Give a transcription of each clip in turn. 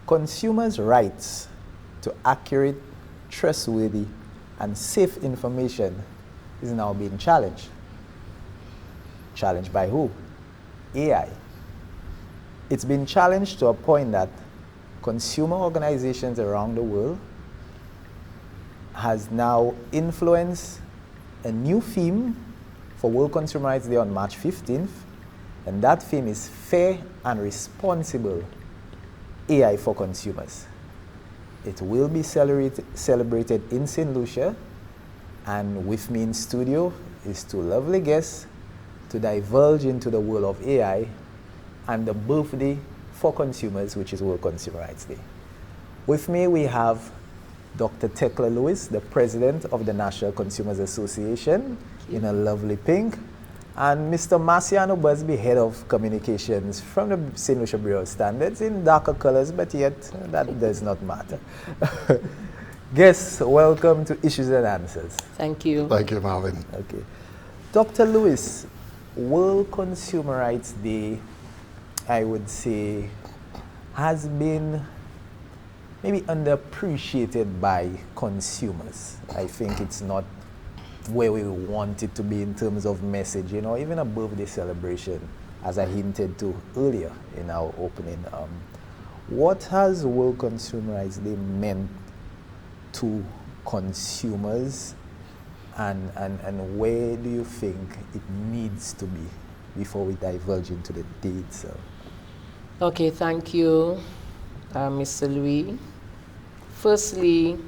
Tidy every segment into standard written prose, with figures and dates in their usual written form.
Consumers' rights to accurate, trustworthy, and safe information is now being challenged. Challenged by who? AI. It's been challenged to a point that consumer organizations around the world has now influenced a new theme for World Consumer Rights Day on March 15th, and that theme is Fair and Responsible AI for Consumers. It will be celebrated in St. Lucia, and with me in studio is two lovely guests to divulge into the world of AI and the birthday for consumers, which is World Consumer Rights Day. With me we have Dr. Tecla Lewis, the president of the National Consumers Association, in a lovely pink, and Mr. Marciano Busby, head of communications from the St. Lucia Bureau of Standards, in darker colors, but yet that does not matter. Guests, welcome to Issues and Answers. Thank you. Thank you, Marvin. Okay. Dr. Lewis, World Consumer Rights Day, I would say, has been maybe underappreciated by consumers. I think it's not where we want it to be in terms of message, you know, even a birthday celebration, as I hinted to earlier in our opening. What has World Consumer Rights Day meant to consumers, and where do you think it needs to be before we divulge into the day itself? Okay, thank you, Mr. Louis. Firstly,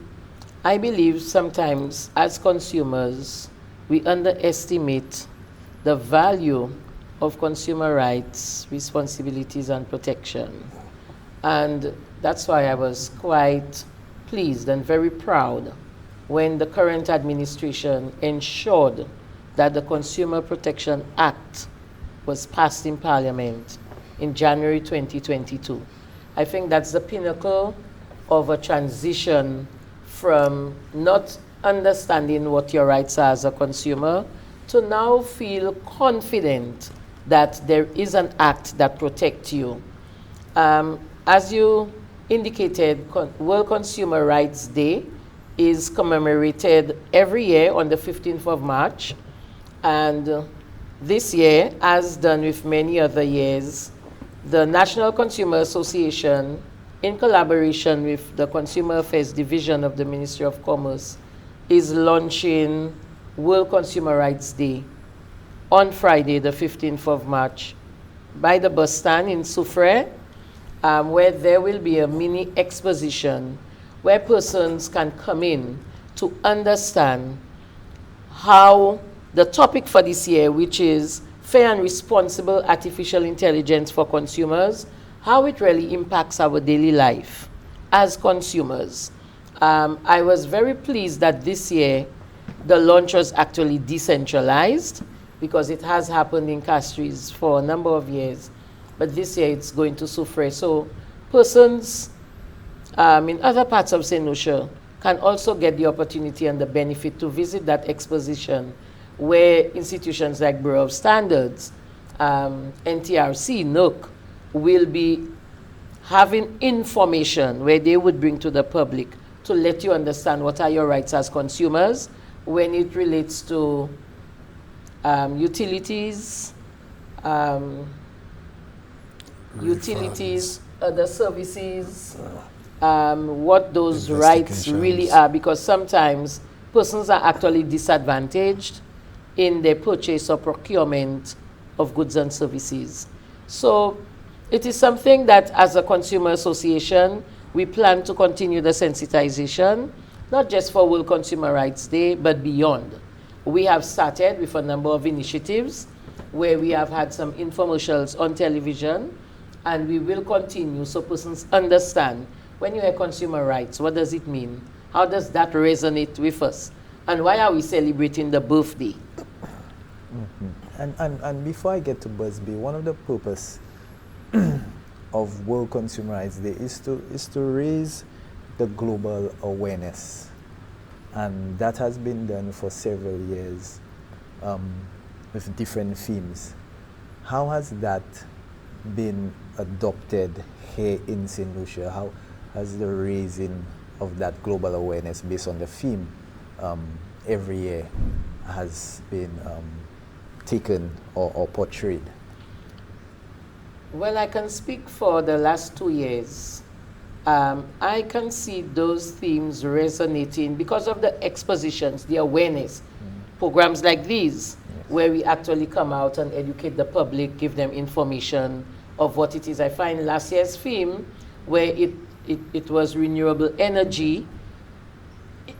I believe sometimes as consumers, we underestimate the value of consumer rights, responsibilities, and protection. And that's why I was quite pleased and very proud when the current administration ensured that the Consumer Protection Act was passed in Parliament in January 2022. I think that's the pinnacle of a transition from not understanding what your rights are as a consumer to now feel confident that there is an act that protects you. As you indicated, World Consumer Rights Day is commemorated every year on the 15th of March. And this year, as done with many other years, the National Consumer Association, in collaboration with the Consumer Affairs Division of the Ministry of Commerce, is launching World Consumer Rights Day on Friday, the 15th of March, by the bus stand in Soufrière, where there will be a mini exposition where persons can come in to understand how the topic for this year, which is fair and responsible artificial intelligence for consumers, how it really impacts our daily life as consumers. I was very pleased that this year the launch was actually decentralized, because it has happened in Castries for a number of years, but this year it's going to Soufrière. So persons in other parts of St. Lucia can also get the opportunity and the benefit to visit that exposition, where institutions like Bureau of Standards, NTRC, NOC, will be having information where they would bring to the public to let you understand what are your rights as consumers when it relates to utilities, other services, what those rights really are, because sometimes persons are actually disadvantaged in their purchase or procurement of goods and services. So it is something that as a consumer association, we plan to continue the sensitization, not just for World Consumer Rights Day, but beyond. We have started with a number of initiatives where we have had some infomercials on television, and we will continue so persons understand when you hear consumer rights, what does it mean? How does that resonate with us? And why are we celebrating the birthday? And before I get to Busby, one of the purpose of World Consumer Rights Day is to raise the global awareness, and that has been done for several years with different themes. How has that been adopted here in St. Lucia? How has the raising of that global awareness based on the theme every year has been taken or portrayed? Well, I can speak for the last 2 years. I can see those themes resonating because of the expositions, the awareness, programs like these, where we actually come out and educate the public, give them information of what it is. I find last year's theme, where it was renewable energy,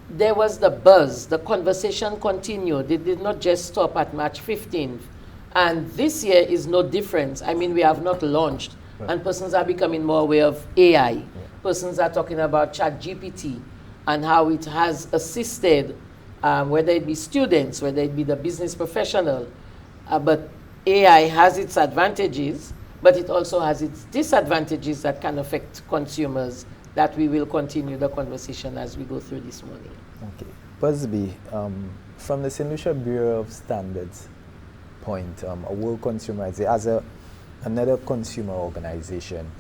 there was the buzz, the conversation continued. It did not just stop at March 15th. And this year is no different. I mean, we have not launched, and persons are becoming more aware of AI. Persons are talking about ChatGPT and how it has assisted, whether it be students, whether it be the business professional. But AI has its advantages, but it also has its disadvantages that can affect consumers, that we will continue the conversation as we go through this morning. Okay. Busby, from the St. Lucia Bureau of Standards point, a World Consumer Rights Day, as another consumer organization,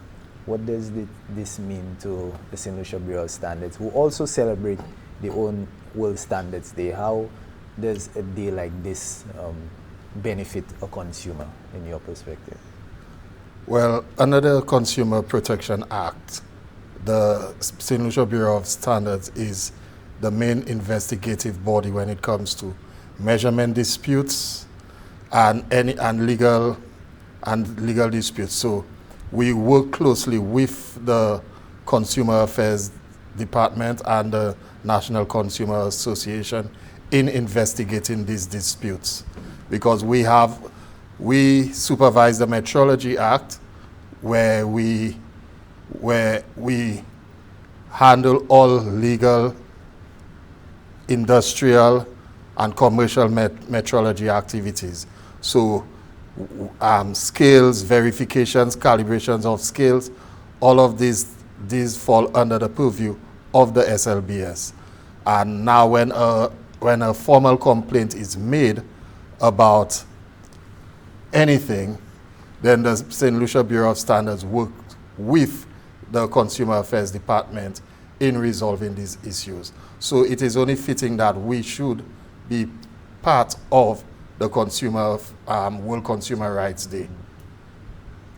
what does this mean to the St. Lucia Bureau of Standards, who also celebrate their own World Standards Day? How does a day like this benefit a consumer, in your perspective? Well, under the Consumer Protection Act, the St. Lucia Bureau of Standards is the main investigative body when it comes to measurement disputes and legal disputes. So we work closely with the Consumer Affairs Department and the National Consumer Association in investigating these disputes, because we supervise the Metrology Act, where we handle all legal, industrial, and commercial metrology activities. So scales, verifications, calibrations of scales, all of these fall under the purview of the SLBS. And now when a formal complaint is made about anything, then the St. Lucia Bureau of Standards worked with the Consumer Affairs Department in resolving these issues. So it is only fitting that we should be part of the World Consumer Rights Day.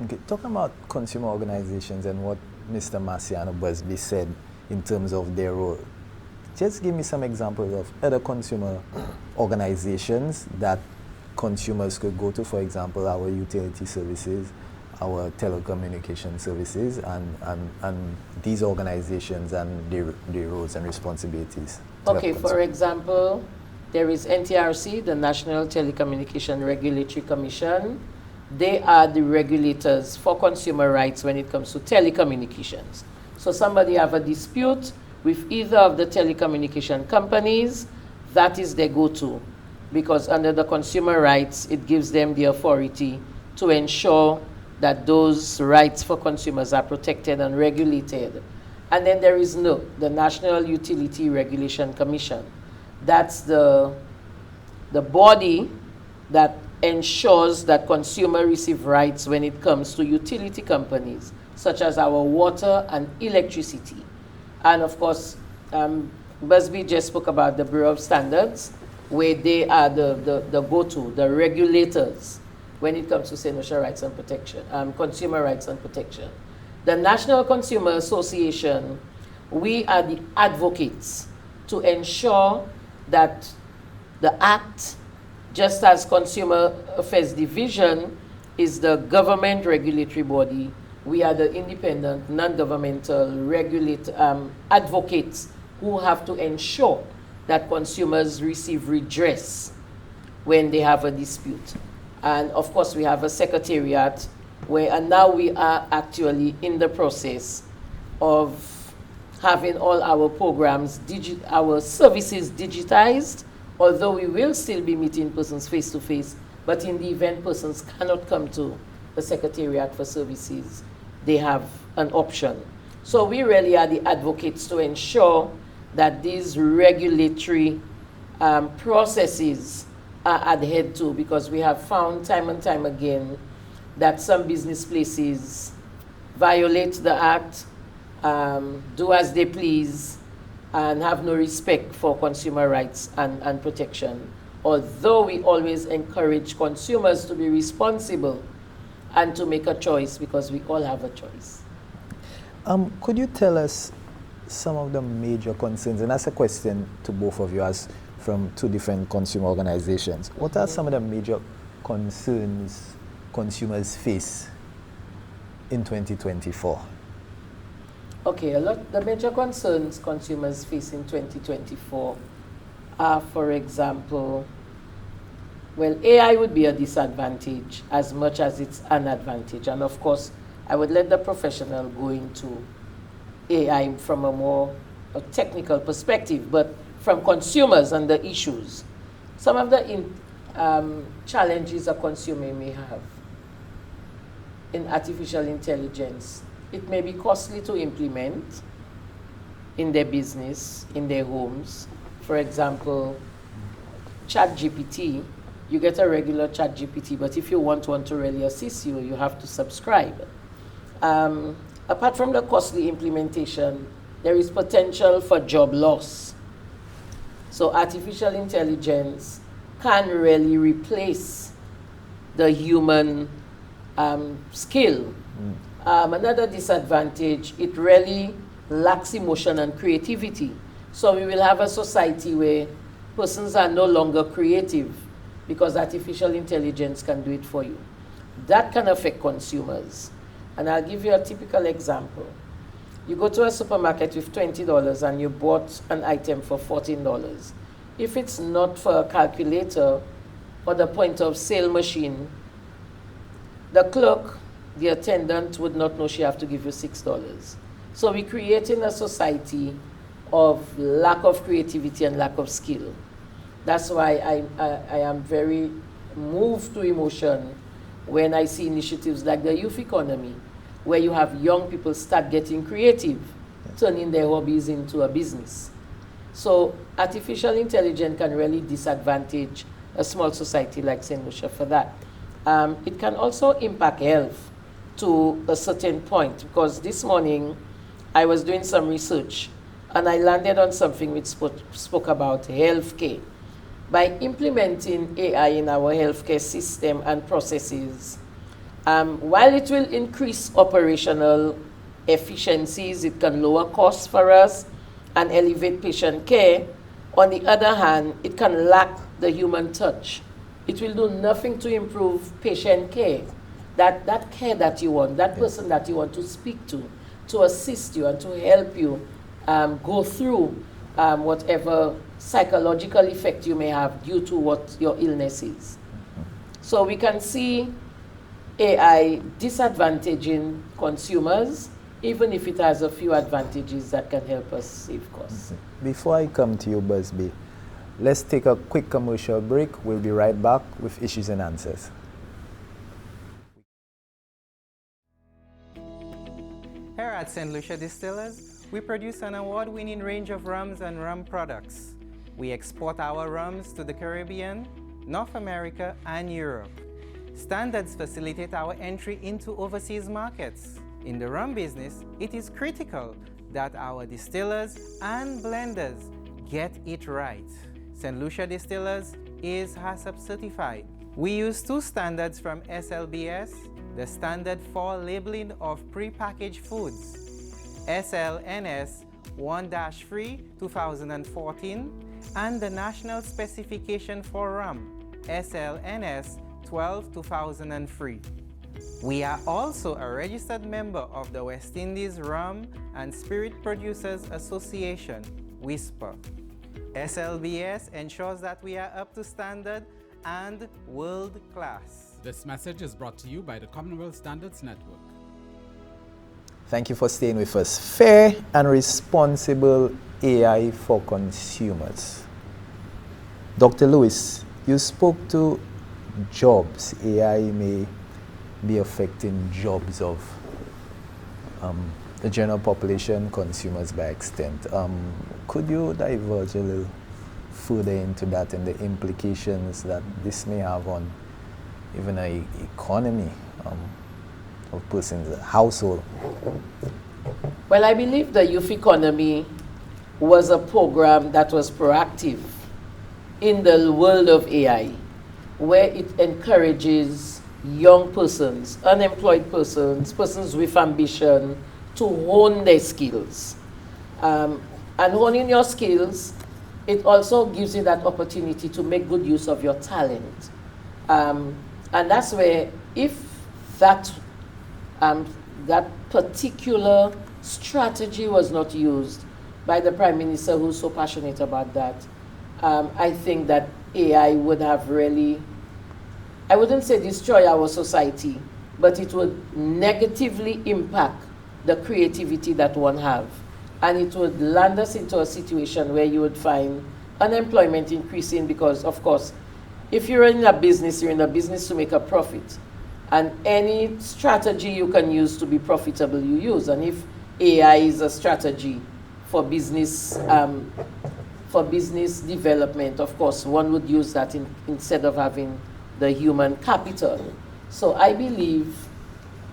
Okay, talking about consumer organizations and what Mr. Marciano Busby said in terms of their role, just give me some examples of other consumer organizations that consumers could go to, for example, our utility services, our telecommunication services, and these organizations and their roles and responsibilities. Okay, for example, there is NTRC, the National Telecommunication Regulatory Commission. They are the regulators for consumer rights when it comes to telecommunications. So somebody have a dispute with either of the telecommunication companies, that is their go-to, because under the consumer rights, it gives them the authority to ensure that those rights for consumers are protected and regulated. And then there is the National Utility Regulation Commission. That's the body that ensures that consumers receive rights when it comes to utility companies, such as our water and electricity. And of course, Busby just spoke about the Bureau of Standards, where they are the go-to, the regulators when it comes to St. Lucia rights and protection, consumer rights and protection. The National Consumer Association, we are the advocates to ensure that the Act, just as Consumer Affairs Division is the government regulatory body, we are the independent, non-governmental advocates who have to ensure that consumers receive redress when they have a dispute. And of course, we have a secretariat and now we are actually in the process of having all our programs, our services digitized, although we will still be meeting persons face to face, but in the event persons cannot come to the Secretariat for Services, they have an option. So we really are the advocates to ensure that these regulatory processes are adhered to, because we have found time and time again that some business places violate the act, do as they please, and have no respect for consumer rights and protection. Although we always encourage consumers to be responsible and to make a choice, because we all have a choice. Could you tell us some of the major concerns, and that's a question to both of you as from two different consumer organizations. What are some of the major concerns consumers face in 2024? Okay, the major concerns consumers face in 2024 are, for example, well, AI would be a disadvantage as much as it's an advantage. And of course, I would let the professional go into AI from a technical perspective, but from consumers and the issues. Some of the challenges a consumer may have in artificial intelligence, it may be costly to implement in their business, in their homes. For example, ChatGPT, you get a regular ChatGPT, but if you want one to really assist you, you have to subscribe. Apart from the costly implementation, there is potential for job loss. So artificial intelligence can really replace the human skill. Another disadvantage, it really lacks emotion and creativity. So we will have a society where persons are no longer creative because artificial intelligence can do it for you. That can affect consumers. And I'll give you a typical example. You go to a supermarket with $20 and you bought an item for $14. If it's not for a calculator or the point of sale machine, the clerk, the attendant would not know she have to give you $6. So we're creating a society of lack of creativity and lack of skill. That's why I am very moved to emotion when I see initiatives like the youth economy, where you have young people start getting creative, turning their hobbies into a business. So artificial intelligence can really disadvantage a small society like St. Lucia for that. It can also impact health to a certain point, because this morning I was doing some research and I landed on something which spoke about healthcare. By implementing AI in our healthcare system and processes, while it will increase operational efficiencies, it can lower costs for us and elevate patient care. On the other hand, it can lack the human touch. It will do nothing to improve patient care. That care that you want, that person that you want to speak to assist you and to help you go through whatever psychological effect you may have due to what your illness is. So we can see AI disadvantaging consumers, even if it has a few advantages that can help us save costs. Before I come to you, Busby, let's take a quick commercial break. We'll be right back with Issues and Answers. Here at St. Lucia Distillers, we produce an award-winning range of rums and rum products. We export our rums to the Caribbean, North America, and Europe. Standards facilitate our entry into overseas markets. In the rum business, it is critical that our distillers and blenders get it right. St. Lucia Distillers is HACCP certified. We use two standards from SLBS, the Standard for Labeling of Prepackaged Foods, SLNS 1-3 2014, and the National Specification for Rum, SLNS 12 2003. We are also a registered member of the West Indies Rum and Spirit Producers Association, WISPA. SLBS ensures that we are up to standard and world class. This message is brought to you by the Commonwealth Standards Network. Thank you for staying with us. Fair and responsible AI for consumers. Dr. Lewis, you spoke to jobs. AI may be affecting jobs of the general population, consumers by extent. Could you diverge a little further into that and the implications that this may have on even an economy of persons, a household? Well, I believe the youth economy was a program that was proactive in the world of AI, where it encourages young persons, unemployed persons, persons with ambition to hone their skills. And honing your skills, it also gives you that opportunity to make good use of your talent. And that's where, if that particular strategy was not used by the Prime Minister, who's so passionate about that, I think that AI would have really, I wouldn't say destroy our society, but it would negatively impact the creativity that one have. And it would land us into a situation where you would find unemployment increasing because, of course, if you're in a business, you're in a business to make a profit. And any strategy you can use to be profitable, you use. And if AI is a strategy for business development, of course, one would use that instead of having the human capital. So I believe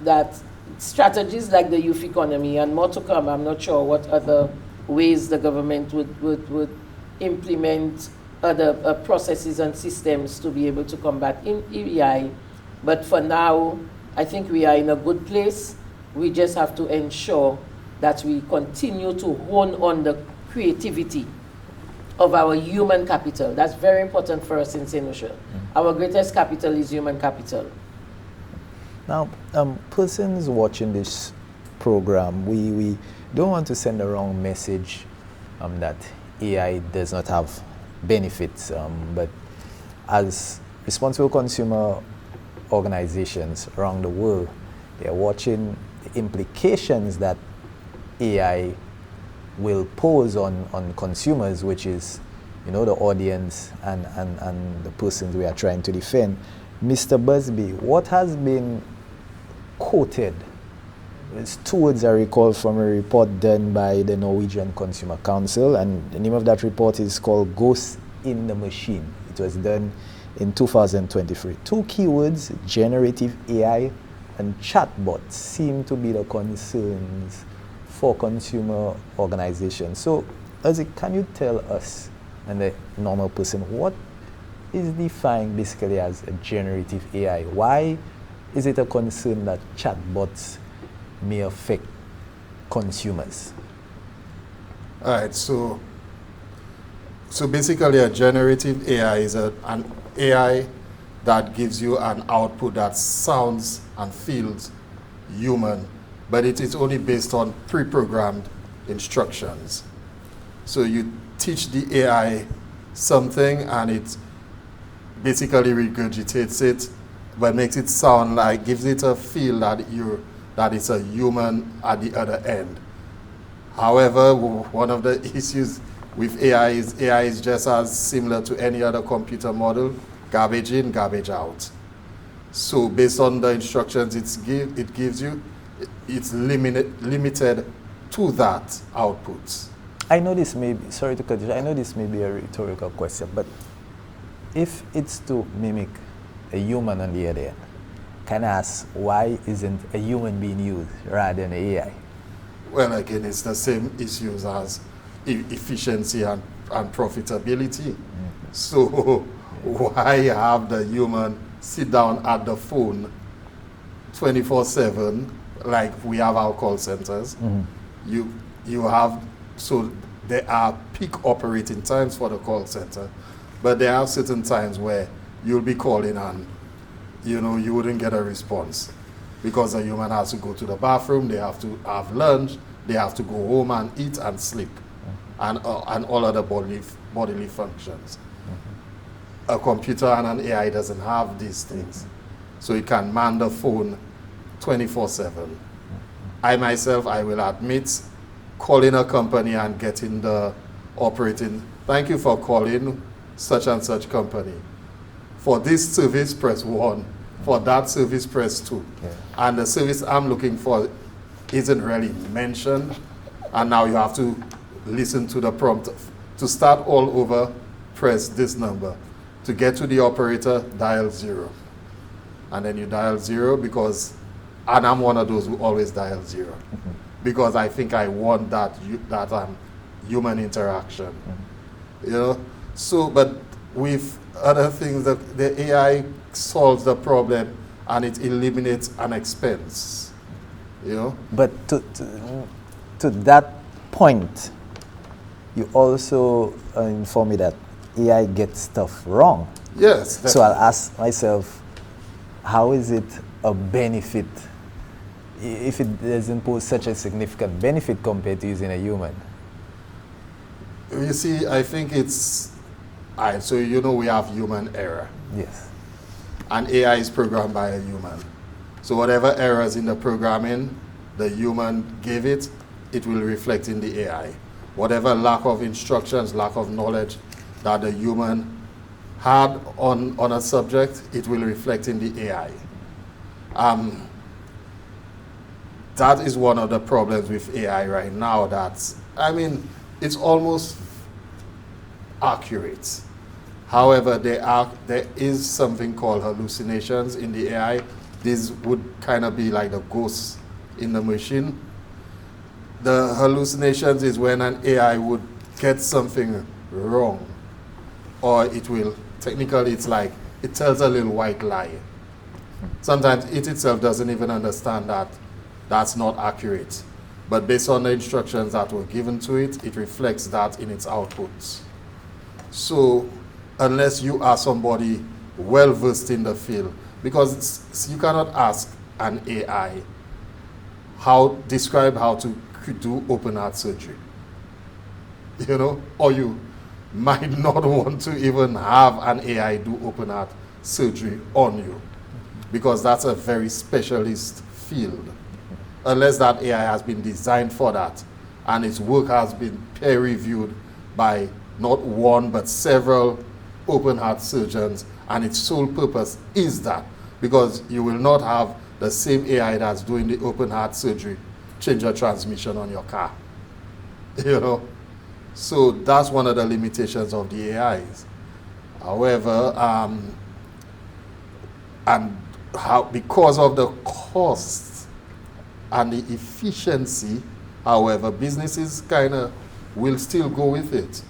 that strategies like the youth economy and more to come, I'm not sure what other ways the government would implement other processes and systems to be able to combat in AI. But for now, I think we are in a good place. We just have to ensure that we continue to hone on the creativity of our human capital. That's very important for us in St. Lucia. Our greatest capital is human capital. Now, persons watching this program, we don't want to send the wrong message that AI does not have benefits, but as responsible consumer organizations around the world, they're watching the implications that AI will pose on consumers, which is, the audience and the persons we are trying to defend. Mr. Busby, what has been quoted? It's two words I recall from a report done by the Norwegian Consumer Council, and the name of that report is called Ghost in the Machine. It was done in 2023. Two keywords, generative AI and chatbots, seem to be the concerns for consumer organizations. So, can you tell us and the normal person what is defined basically as a generative AI? Why is it a concern that chatbots may affect consumers? All right, so basically a generative AI is an AI that gives you an output that sounds and feels human, but it is only based on pre-programmed instructions. So you teach the AI something and it basically regurgitates it, but makes it sound like, gives it a feel that it's a human at the other end. However, one of the issues with AI is just as similar to any other computer model, garbage in, garbage out. So based on the instructions it gives you, it's limited to that output. I know this may be, sorry to cut you, I know this may be a rhetorical question, but if it's to mimic a human on the other end, can I ask, why isn't a human being used rather than AI? Well, again, it's the same issues as efficiency and profitability. So why have the human sit down at the phone 24/7 like we have our call centers? You have, so there are peak operating times for the call center, but there are certain times where you'll be calling and you wouldn't get a response because the human has to go to the bathroom, they have to have lunch, they have to go home and eat and sleep, and all other bodily functions. A computer and an AI doesn't have these things, so it can man the phone 24/7 I myself, I will admit, calling a company and getting the operating, thank you for calling such and such company. For this service, press 1. For that service, press 2. Yeah. And the service I'm looking for isn't really mentioned. And now you have to listen to the prompt. To start all over, press this number. To get to the operator, dial 0. And then you dial 0 because, and I'm one of those who always dial 0. Mm-hmm. Because I think I want that human interaction. Mm-hmm. You know? So, but with other things, the AI solves the problem and it eliminates an expense. You know? But to that point, you also inform me that AI gets stuff wrong. Yes. Definitely. So I'll ask myself, how is it a benefit if it doesn't pose such a significant benefit compared to using a human? You see, I think it's, so you know we have human error. Yes. And AI is programmed by a human. So whatever errors in the programming the human gave it, it will reflect in the AI. Whatever lack of instructions, lack of knowledge that the human had on a subject, it will reflect in the AI. That is one of the problems with AI right now. It's almost accurate. However, there is something called hallucinations in the AI. These would kind of be like the ghosts in the machine. The hallucinations is when an AI would get something wrong, or it will, technically it's like, it tells a little white lie. Sometimes it itself doesn't even understand that that's not accurate. But based on the instructions that were given to it, it reflects that in its outputs. So unless you are somebody well versed in the field, because you cannot ask an AI describe how to do open heart surgery, you know, or you might not want to even have an AI do open heart surgery on you, because that's a very specialist field. Unless that AI has been designed for that, and its work has been peer-reviewed by not one but several open heart surgeons, and its sole purpose is that, because you will not have the same AI that's doing the open heart surgery change your transmission on your car, you know. So that's one of the limitations of the AIs. However, because of the costs and the efficiency, however, businesses kind of will still go with it,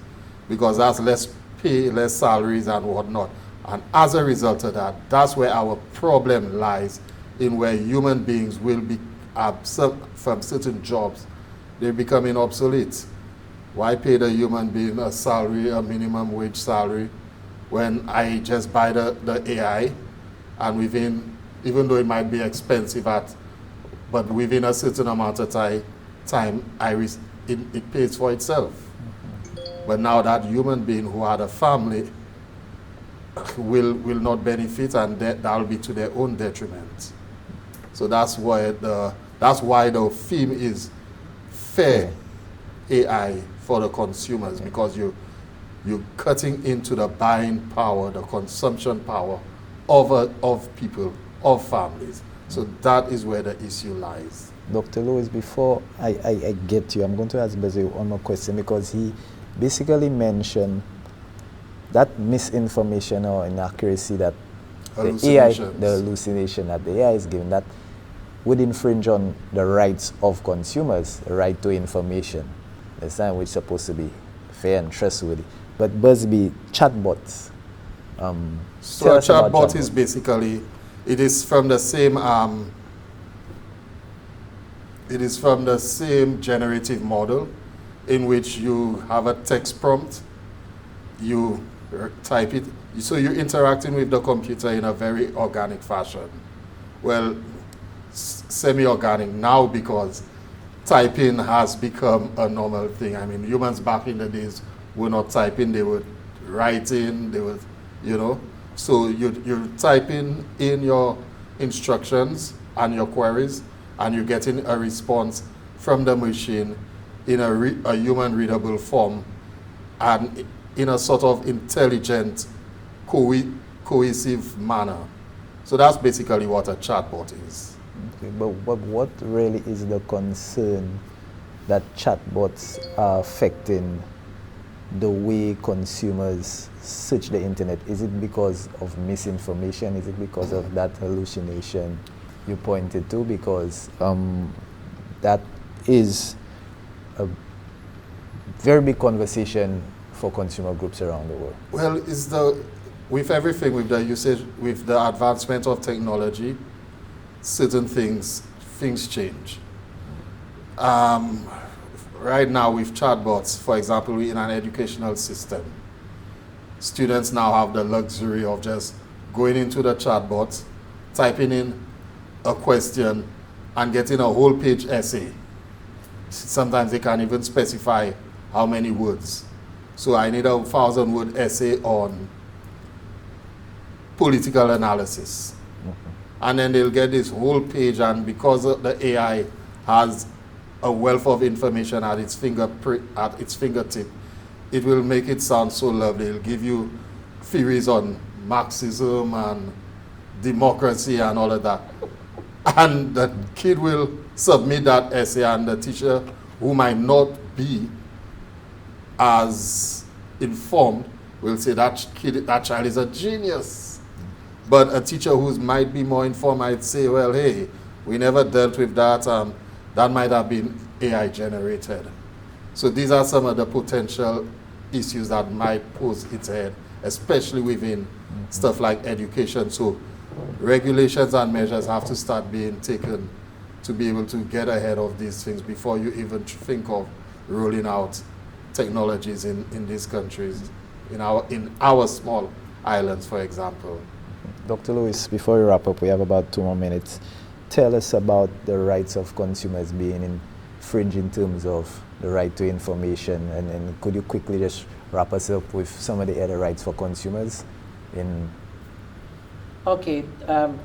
because that's less pay, less salaries and whatnot. And as a result of that, that's where our problem lies, in where human beings will be from certain jobs, they're becoming obsolete. Why pay the human being a salary, a minimum wage salary, when I just buy the AI, and even though it might be expensive but within a certain amount of time, it pays for itself. But now that human being who had a family will not benefit, and that will be to their own detriment. So that's why the theme is fair AI for the consumers, because you're cutting into the buying power, the consumption power of people, of families. So that is where the issue lies. Dr. Lewis, before I get to you, I'm going to ask Busby one more question, because he basically mentioned that misinformation or inaccuracy that the hallucination that the AI is given, that would infringe on the rights of consumers, the right to information, which is supposed to be fair and trustworthy. But Busby, chatbots. So a chatbot is basically, it is from the same generative model, in which you have a text prompt, you type it, so you're interacting with the computer in a very organic fashion. Well, semi-organic now, because typing has become a normal thing. I mean, humans back in the days were not typing, they were writing, they were, you know. So you're typing in your instructions and your queries, and you're getting a response from the machine in a human readable form and in a sort of intelligent, cohesive manner. So that's basically what a chatbot is. Okay, but what really is the concern that chatbots are affecting the way consumers search the internet? Is it because of misinformation? Is it because of that hallucination you pointed to? Because that is a very big conversation for consumer groups around the world. Well, with everything, with the usage, with the advancement of technology, certain things change. Right now with chatbots, for example, in an educational system, students now have the luxury of just going into the chatbot, typing in a question, and getting a whole page essay. Sometimes they can't even specify how many words. So I need a 1,000-word essay on political analysis. And then they'll get this whole page, and because the AI has a wealth of information at its fingertip, it will make it sound so lovely. It'll give you theories on Marxism and democracy and all of that. And the kid will submit that essay, and the teacher, who might not be as informed, will say that child is a genius. But a teacher who might be more informed might say, well, hey, we never dealt with that, and that might have been AI generated. So these are some of the potential issues that might pose its head, especially within stuff like education. So regulations and measures have to start being taken to be able to get ahead of these things before you even think of rolling out technologies in these countries, in our small islands, for example. Dr. Lewis, before we wrap up, we have about 2 more minutes. Tell us about the rights of consumers being infringed in terms of the right to information, and could you quickly just wrap us up with some of the other rights for consumers? Okay,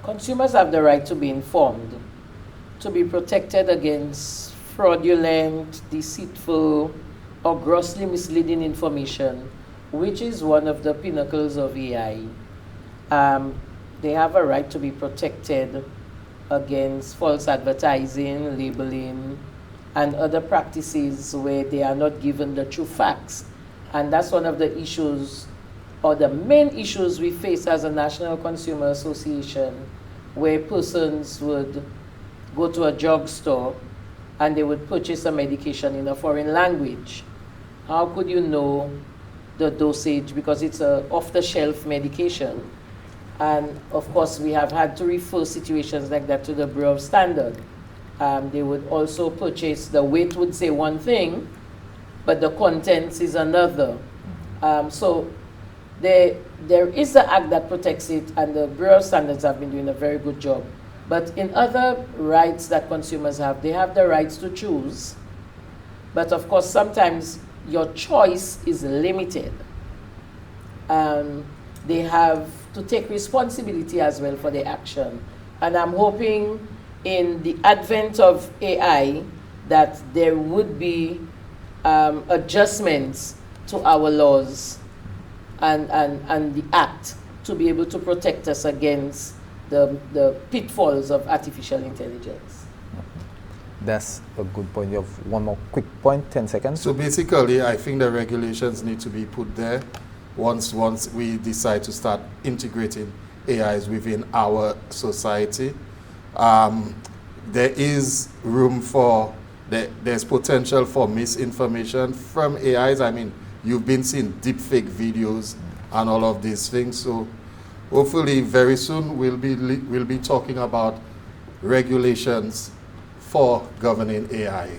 consumers have the right to be informed, to be protected against fraudulent, deceitful, or grossly misleading information, which is one of the pinnacles of AI. They have a right to be protected against false advertising, labeling, and other practices where they are not given the true facts. And that's one of the issues, or the main issues we face as a National Consumer Association, where persons would go to a drugstore and they would purchase a medication in a foreign language. How could you know the dosage, because it's an off-the-shelf medication? And of course, we have had to refer situations like that to the Bureau of Standard. They would also purchase, the weight would say one thing, but the contents is another. So there is the act that protects it, and the Bureau of Standards have been doing a very good job. But in other rights that consumers have, they have the rights to choose. But of course, sometimes your choice is limited. They have to take responsibility as well for their action. And I'm hoping in the advent of AI that there would be adjustments to our laws and the act to be able to protect us against the pitfalls of artificial intelligence. That's a good point. You have one more quick point, 10 seconds. So basically, I think the regulations need to be put there once we decide to start integrating AIs within our society. There is room for, there's potential for misinformation from AIs. I mean, you've been seeing deepfake videos and all of these things. So hopefully very soon we'll be talking about regulations for governing AI.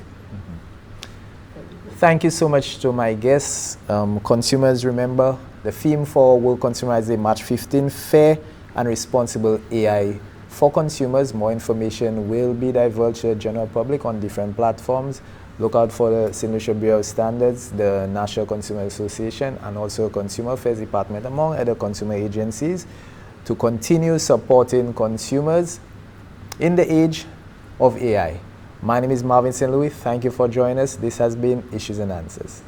Thank you so much to my guests. Consumers, remember, the theme for World Consumers Day, March 15, fair and responsible AI for consumers. More information will be divulged to the general public on different platforms. Look out for the St. Lucia Bureau of Standards, the National Consumer Association, and also Consumer Affairs Department, among other consumer agencies, to continue supporting consumers in the age of AI. My name is Marvin St. Louis. Thank you for joining us. This has been Issues and Answers.